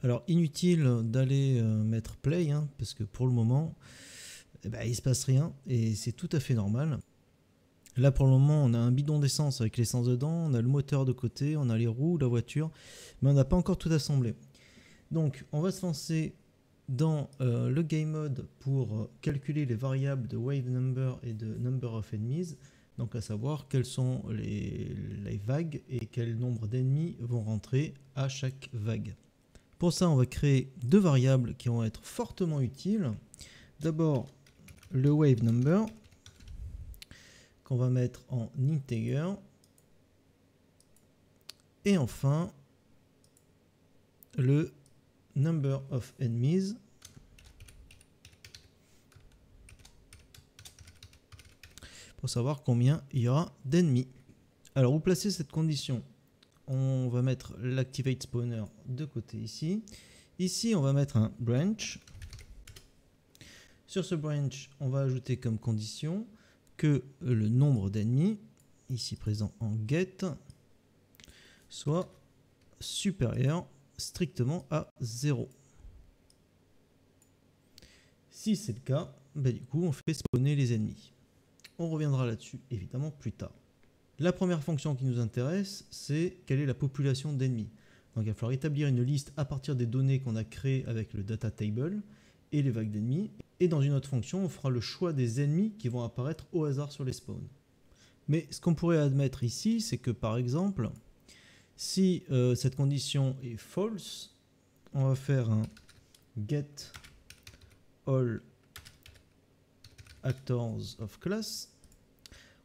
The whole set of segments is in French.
Alors inutile d'aller mettre play, hein, parce que pour le moment, il se passe rien et c'est tout à fait normal. Là pour le moment on a un bidon d'essence avec l'essence dedans, on a le moteur de côté, on a les roues, la voiture, mais on n'a pas encore tout assemblé. Donc on va se lancer dans le game mode pour calculer les variables de wave number et de number of enemies, donc à savoir quelles sont les vagues et quel nombre d'ennemis vont rentrer à chaque vague. Pour ça on va créer deux variables qui vont être fortement utiles. D'abord le wave number qu'on va mettre en integer et enfin le number of enemies pour savoir combien il y aura d'ennemis. Alors où placer cette condition? On va mettre l'activate spawner de côté ici. Ici on va mettre un branch. Sur ce branch on va ajouter comme condition que le nombre d'ennemis ici présent en get soit supérieur strictement à 0. Si c'est le cas, du coup on fait spawner les ennemis. On reviendra là-dessus évidemment plus tard. La première fonction qui nous intéresse, c'est quelle est la population d'ennemis. Donc il va falloir établir une liste à partir des données qu'on a créées avec le data table et les vagues d'ennemis. Et dans une autre fonction, on fera le choix des ennemis qui vont apparaître au hasard sur les spawns. Mais ce qu'on pourrait admettre ici, c'est que par exemple, si cette condition est false, on va faire un get all actors of class.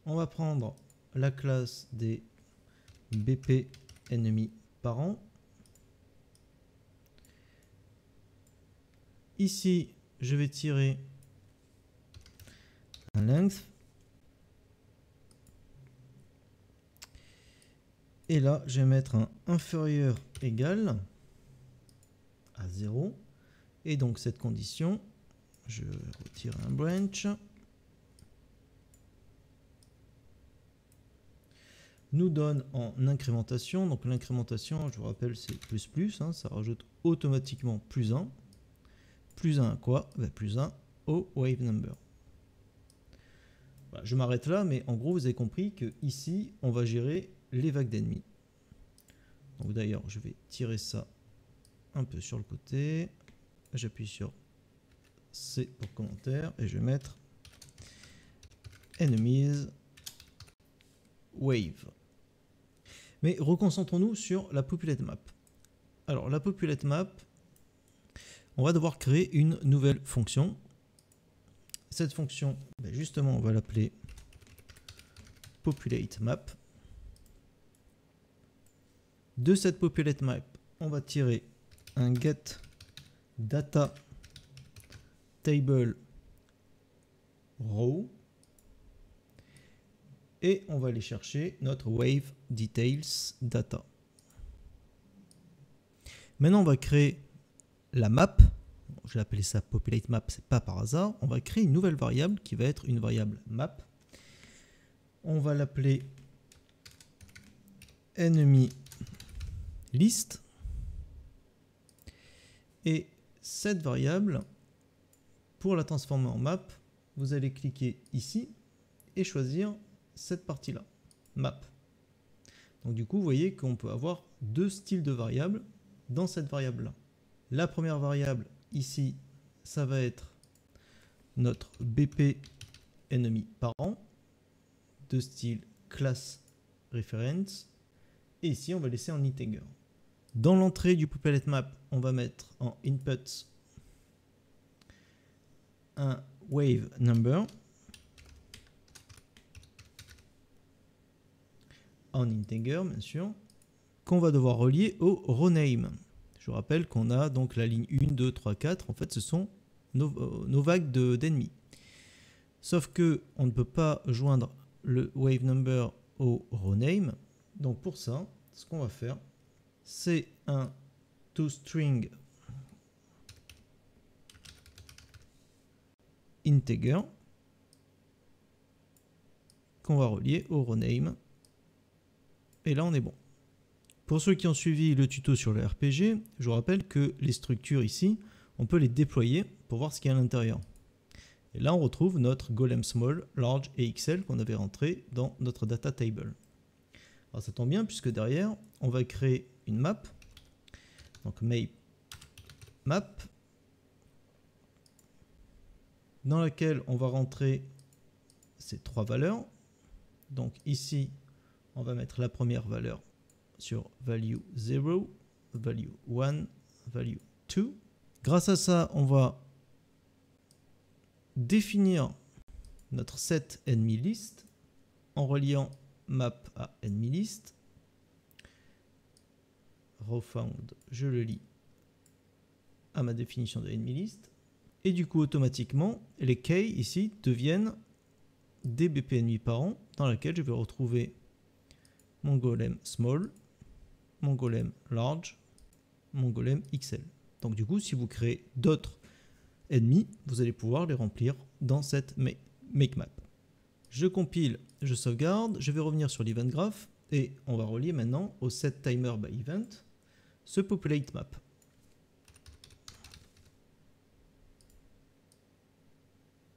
On va prendre la classe des BP ennemis parents. Ici, je vais tirer un length. Et là, je vais mettre un inférieur égal à 0. Et donc cette condition, je retire un branch, nous donne en incrémentation. Donc l'incrémentation, je vous rappelle, c'est plus, hein, ça rajoute automatiquement plus 1. Plus 1 à quoi? Plus 1 au wave number. Voilà, je m'arrête là, mais en gros, vous avez compris que ici, on va gérer les vagues d'ennemis. Donc d'ailleurs, je vais tirer ça un peu sur le côté. J'appuie sur C pour commentaire et je vais mettre enemies wave. Mais reconcentrons-nous sur la populate map. Alors la populate map, on va devoir créer une nouvelle fonction. Cette fonction, justement, on va l'appeler populate map. De cette populate map, on va tirer un get data table row et on va aller chercher notre wave details data. Maintenant, on va créer la map. Je vais appeler ça populate map, c'est pas par hasard. On va créer une nouvelle variable qui va être une variable map. On va l'appeler enemy list. Et cette variable, pour la transformer en map, vous allez cliquer ici et choisir cette partie-là, map. Donc du coup, vous voyez qu'on peut avoir deux styles de variables dans cette variable-là. La première variable, ici, ça va être notre BP ennemi parent, de style class reference. Et ici, on va laisser en integer. Dans l'entrée du populate map, on va mettre en input un wave number en integer, bien sûr, qu'on va devoir relier au row name. Je vous rappelle qu'on a donc la ligne 1, 2, 3, 4. En fait, ce sont nos vagues d'ennemis. Sauf que on ne peut pas joindre le wave number au row name. Donc pour ça, ce qu'on va faire, c'est un toString integer qu'on va relier au row name. Et là, on est bon. Pour ceux qui ont suivi le tuto sur le RPG, je vous rappelle que les structures ici, on peut les déployer pour voir ce qu'il y a à l'intérieur. Et là, on retrouve notre golem small, large et XL qu'on avait rentré dans notre data table. Alors ça tombe bien puisque derrière, on va créer une map. Donc map dans laquelle on va rentrer ces trois valeurs. Donc ici, on va mettre la première valeur sur value 0, value 1, value 2. Grâce à ça, on va définir notre set enemy list en reliant map à enemy list. Rowfound, je le lis à ma définition de enemy list. Et du coup, automatiquement, les key ici deviennent des BP ennemis parents dans laquelle je vais retrouver mon golem small, mon golem large, mon golem XL. Donc du coup, si vous créez d'autres ennemis, vous allez pouvoir les remplir dans cette make map. Je compile, je sauvegarde, je vais revenir sur l'event graph et on va relier maintenant au set timer by event ce populate map.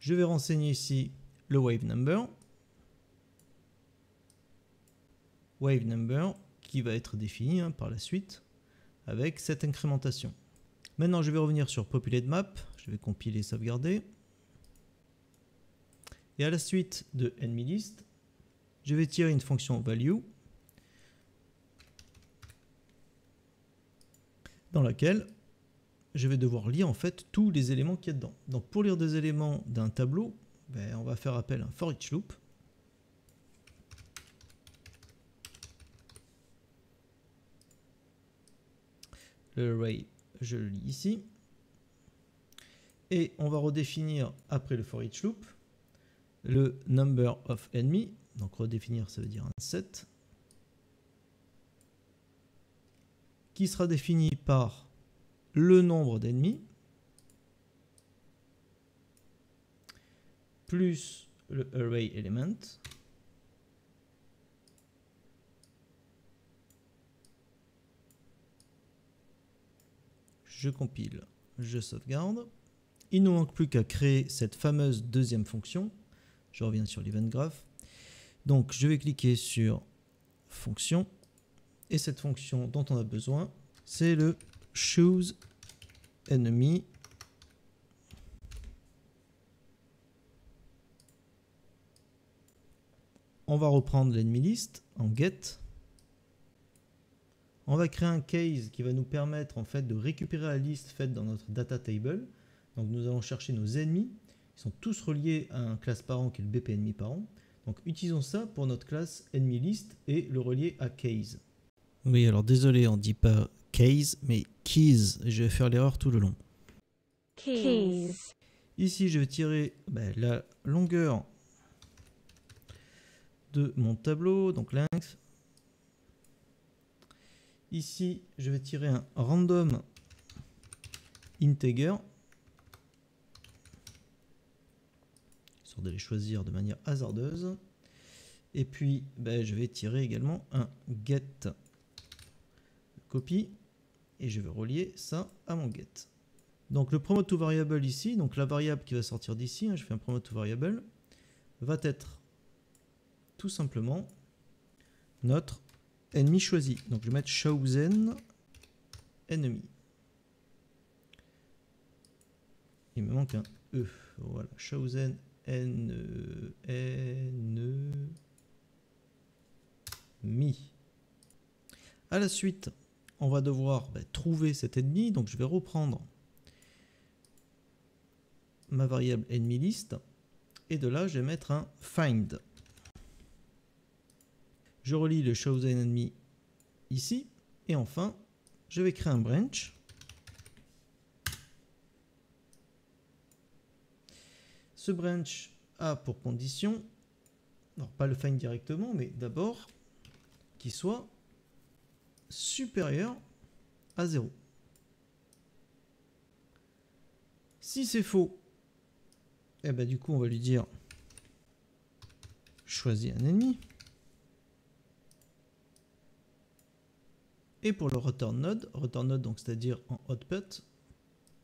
Je vais renseigner ici le wave number. Wave number qui va être défini par la suite avec cette incrémentation. Maintenant, je vais revenir sur populate map. Je vais compiler et sauvegarder. Et à la suite de enemy list, je vais tirer une fonction value dans laquelle je vais devoir lire en fait tous les éléments qu'il y a dedans. Donc pour lire des éléments d'un tableau, on va faire appel à un for each loop. Le array, je le lis ici. Et on va redéfinir après le for each loop le number of enemy. Donc redéfinir, ça veut dire un set qui sera défini par le nombre d'ennemis plus le array element je compile, je sauvegarde. Il ne nous manque plus qu'à créer cette fameuse deuxième fonction. Je reviens sur l'event graph. Donc je vais cliquer sur fonction et cette fonction dont on a besoin, c'est le choose enemy on va reprendre l'enemy list en get. On va créer un case qui va nous permettre en fait de récupérer la liste faite dans notre data table. Donc nous allons chercher nos ennemis. Ils sont tous reliés à un classe parent qui est le BP ennemi parent. Donc utilisons ça pour notre classe enemy list et le relier à case. Oui, alors désolé, on ne dit pas case, mais keys. Je vais faire l'erreur tout le long. Keys. Ici, je vais tirer la longueur de mon tableau, donc length. Ici, je vais tirer un random integer, histoire de les choisir de manière hasardeuse. Et puis, je vais tirer également un get copy et je vais relier ça à mon get. Donc le promote to variable ici, donc la variable qui va sortir d'ici, je fais un promote to variable, va être tout simplement notre ennemi choisi. Donc je vais mettre chosen enemy. Il me manque un E. Voilà, chosen enemy. À la suite, on va devoir trouver cet ennemi. Donc je vais reprendre ma variable enemy list et de là je vais mettre un find. Je relie le chosen enemy ici et enfin je vais créer un branch. Ce branch a pour condition, alors pas le find directement, mais d'abord qu'il soit supérieur à 0. Si c'est faux, du coup on va lui dire choisis un ennemi. Et pour le return node donc c'est-à-dire en output,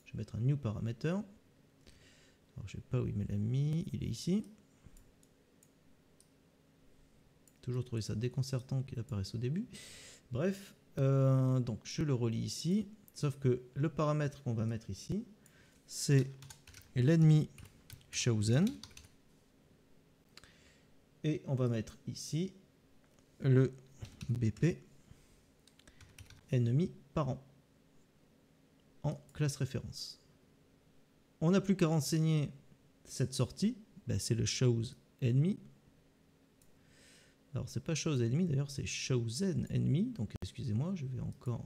je vais mettre un new parameter. Alors je sais pas où il me l'a mis, il est ici. Toujours trouvé ça déconcertant qu'il apparaisse au début. Bref, donc je le relie ici, sauf que le paramètre qu'on va mettre ici, c'est l'enemy chosen. Et on va mettre ici le BP ennemi parent en classe référence. On n'a plus qu'à renseigner cette sortie, ben c'est le shows enemy. Alors c'est pas shows enemy d'ailleurs, c'est chosen enemy. Donc excusez-moi, j'ai encore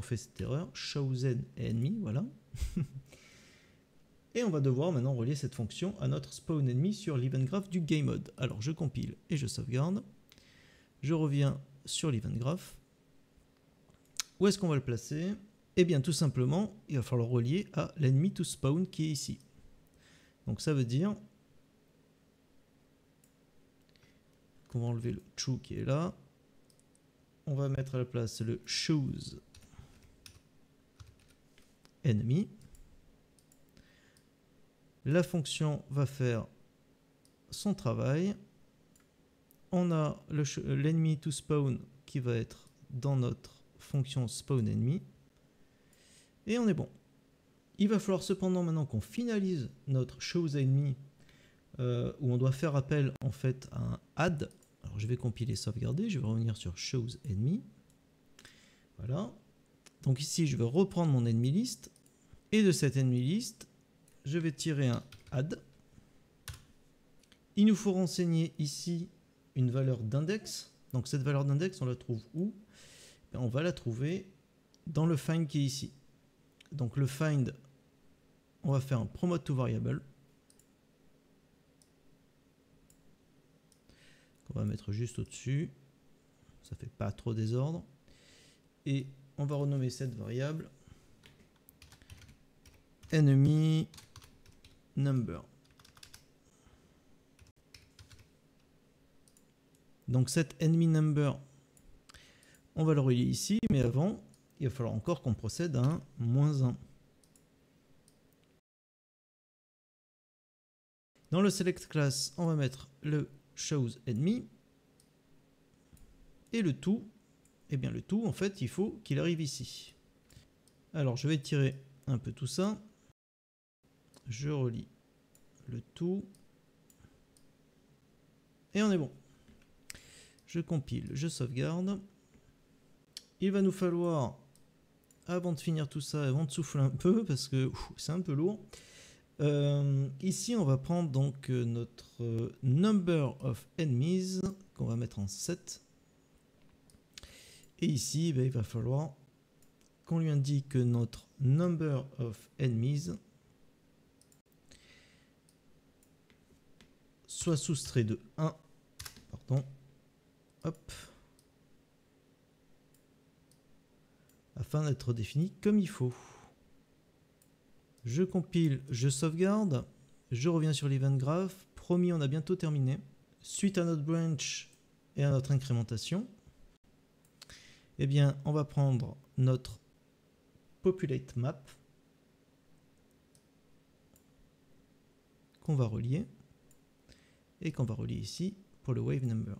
fait cette erreur. Chosen enemy, voilà. Et on va devoir maintenant relier cette fonction à notre spawn enemy sur l'event graph du game mode. Alors je compile et je sauvegarde. Je reviens sur l'event graph. Où est-ce qu'on va le placer? Eh bien tout simplement, il va falloir relier à l'enemy to spawn qui est ici. Donc ça veut dire qu'on va enlever le true qui est là. On va mettre à la place le choose enemy. La fonction va faire son travail. On a l'enemy to spawn qui va être dans notre fonction spawn enemy. Et on est bon. Il va falloir cependant maintenant qu'on finalise notre shows enemy où on doit faire appel en fait à un add. Alors je vais compiler, sauvegarder, je vais revenir sur shows enemy. Voilà. Donc ici je vais reprendre mon enemy list et de cette enemy list je vais tirer un add. Il nous faut renseigner ici une valeur d'index. Donc cette valeur d'index, on la trouve où? On va la trouver dans le find qui est ici. Donc le find, on va faire un promote to variable. On va mettre juste au-dessus. Ça fait pas trop désordre. Et on va renommer cette variable enemy number. Donc cet enemy number, on va le relier ici, mais avant, il va falloir encore qu'on procède à un -1. Dans le select class, on va mettre le shows enemy. Et le tout, eh bien le tout, en fait, il faut qu'il arrive ici. Alors, je vais tirer un peu tout ça. Je relie le tout. Et on est bon. Je compile, je sauvegarde. Il va nous falloir, avant de finir tout ça, avant de souffler un peu, parce que c'est un peu lourd, ici on va prendre donc notre number of enemies, qu'on va mettre en 7. Et ici, il va falloir qu'on lui indique que notre number of enemies soit soustrait de 1. Pardon. Hop. Afin d'être défini comme il faut. Je compile, je sauvegarde, je reviens sur l'event graph. Promis, on a bientôt terminé. Suite à notre branch et à notre incrémentation, eh bien, on va prendre notre populate map qu'on va relier et qu'on va relier ici pour le wave number.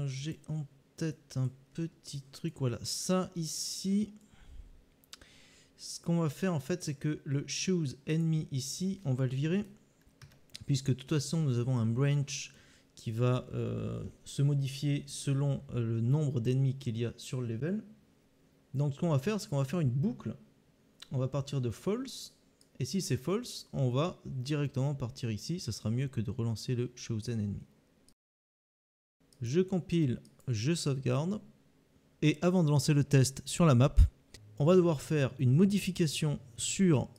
J'ai en tête un petit truc, voilà, ça ici, ce qu'on va faire en fait, c'est que le choose enemy ici, on va le virer, puisque de toute façon nous avons un branch qui va se modifier selon le nombre d'ennemis qu'il y a sur le level. Donc ce qu'on va faire, c'est qu'on va faire une boucle, on va partir de false, et si c'est false, on va directement partir ici, ça sera mieux que de relancer le chosen enemy. Je compile, je sauvegarde. Et avant de lancer le test sur la map, on va devoir faire une modification sur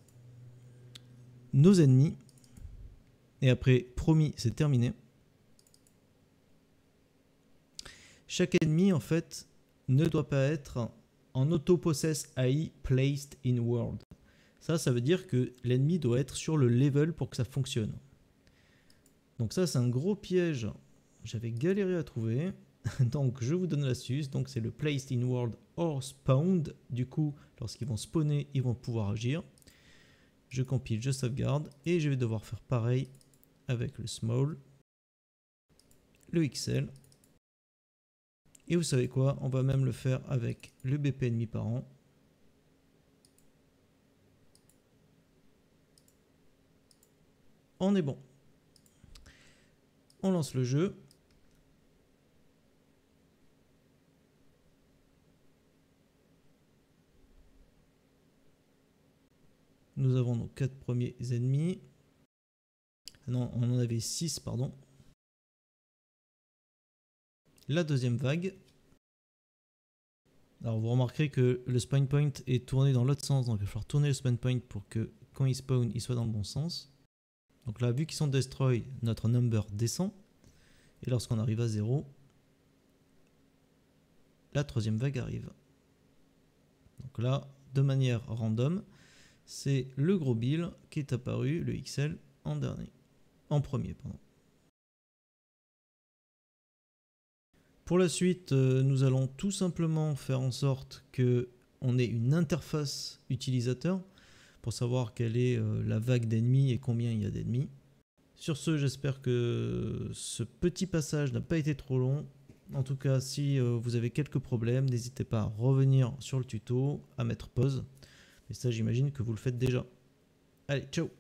nos ennemis. Et après, promis, c'est terminé. Chaque ennemi, en fait, ne doit pas être en auto-possess AI placed in world. Ça veut dire que l'ennemi doit être sur le level pour que ça fonctionne. Donc ça, c'est un gros piège j'avais galéré à trouver. Donc je vous donne l'astuce, donc c'est le placed in world or spawned. Du coup, lorsqu'ils vont spawner, ils vont pouvoir agir. Je compile, je sauvegarde et je vais devoir faire pareil avec le small, le XL. Et vous savez quoi, on va même le faire avec le BP ennemi parent. On est bon. On lance le jeu. Nous avons nos 4 premiers ennemis. Non, on en avait 6, pardon. La deuxième vague. Alors vous remarquerez que le spawn point est tourné dans l'autre sens, donc il va falloir tourner le spawn point pour que quand il spawn, il soit dans le bon sens. Donc là, vu qu'ils sont destroy, notre number descend. Et lorsqu'on arrive à 0, la troisième vague arrive. Donc là, de manière random, c'est le gros Bill qui est apparu, le XL, en premier. Pardon. Pour la suite, nous allons tout simplement faire en sorte qu'on ait une interface utilisateur pour savoir quelle est la vague d'ennemis et combien il y a d'ennemis. Sur ce, j'espère que ce petit passage n'a pas été trop long. En tout cas, si vous avez quelques problèmes, n'hésitez pas à revenir sur le tuto, à mettre pause. Et ça, j'imagine que vous le faites déjà. Allez, ciao!